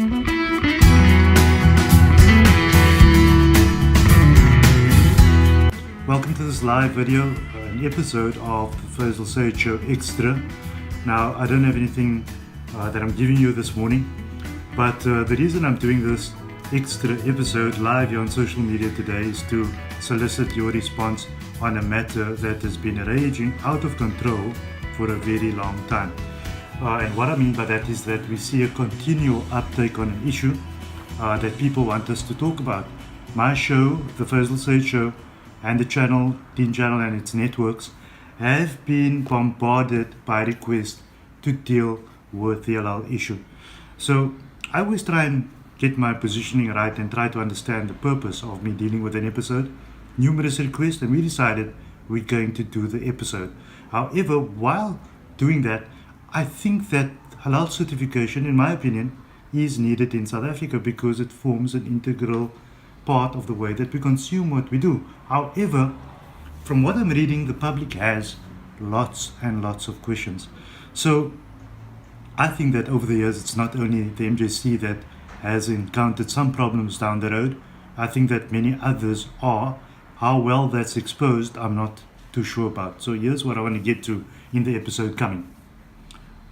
Welcome to this live video, an episode of the Faizal Sayed Show Extra. Now, I don't have anything that I'm giving you this morning, but the reason I'm doing this extra episode live here on social media today is to solicit your response on a matter that has been raging out of control for a very long time. And what I mean by that is that we see a continual uptake on an issue that people want us to talk about. My show, the Faizal Sayed Show, and the channel, Teen Channel and its networks have been bombarded by requests to deal with the halal issue. So I always try and get my positioning right and try to understand the purpose of me dealing with an episode. Numerous requests, and we decided we're going to do the episode. However, while doing that, I think that halal certification, in my opinion, is needed in South Africa because it forms an integral part of the way that we consume what we do. However, from what I'm reading, the public has lots and lots of questions. So I think that over the years, it's not only the MJC that has encountered some problems down the road. I think that many others are. How well that's exposed, I'm not too sure about. So here's what I want to get to in the episode coming.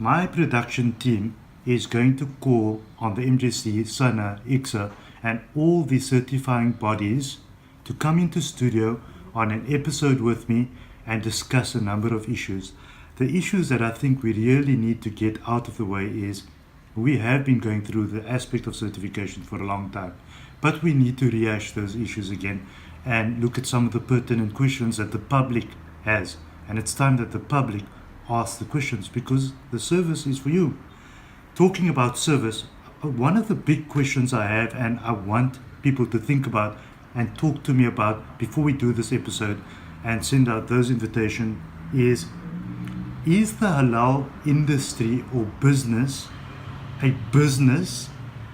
My production team is going to call on the MJC, SANA, ICSA, and all the certifying bodies to come into studio on an episode with me and discuss a number of issues. The issues that I think we really need to get out of the way is we have been going through the aspect of certification for a long time, but we need to rehash those issues again and look at some of the pertinent questions that the public has. And it's time that the public asks the questions because the service is for you. Talking about service, one of the big questions I have and I want people to think about and talk to me about before we do this episode and send out those invitations is the halal industry or business a business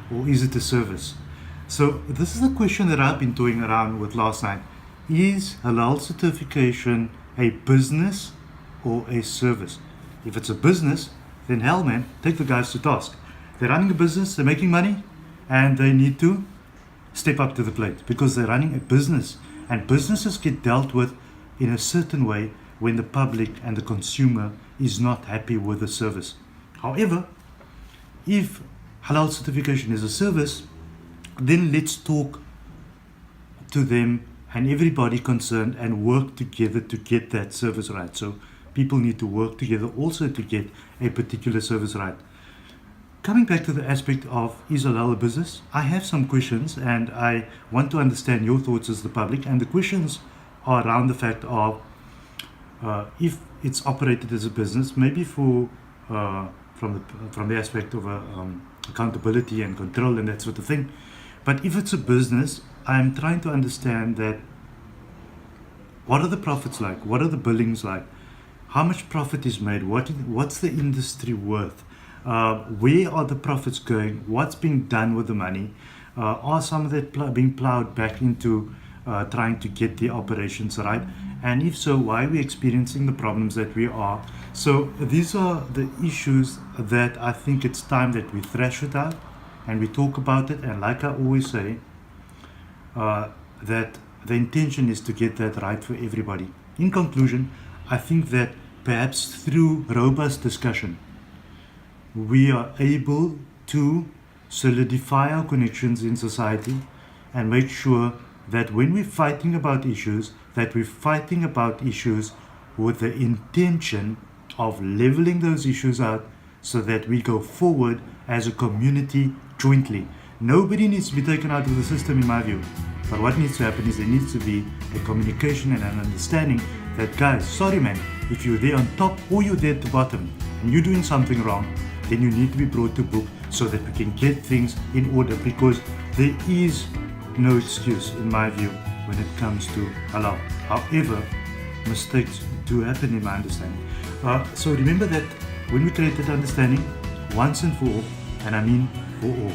or is it a service? So this is a question that I've been toying around with last night. Is halal certification a business or a service? If it's a business, then hell man, take the guys to task. They're running a business, they're making money, and they need to step up to the plate because they're running a business. And businesses get dealt with in a certain way when the public and the consumer is not happy with the service. However, if halal certification is a service, then let's talk to them and everybody concerned and work together to get that service right. So people need to work together also to get a particular service right. Coming back to the aspect of is halal a business, I have some questions and I want to understand your thoughts as the public. And the questions are around the fact of if it's operated as a business, maybe from the aspect of accountability and control and that sort of thing. But if it's a business, I'm trying to understand that what are the profits like? What are the billings like? How much profit is made? What's the industry worth? Where are the profits going? What's being done with the money? Are some of that being plowed back into trying to get the operations right? And if so, why are we experiencing the problems that we are? So these are the issues that I think it's time that we thrash it out and we talk about it. And like I always say, that the intention is to get that right for everybody. In conclusion, I think that perhaps through robust discussion, we are able to solidify our connections in society and make sure that when we're fighting about issues, that we're fighting about issues with the intention of leveling those issues out so that we go forward as a community jointly. Nobody needs to be taken out of the system in my view. But what needs to happen is there needs to be a communication and an understanding that guys, sorry man, if you're there on top or you're there at the bottom and you're doing something wrong, then you need to be brought to book so that we can get things in order because there is no excuse in my view when it comes to halal. However, mistakes do happen in my understanding. So remember that when we create that understanding once and for all, and I mean for all,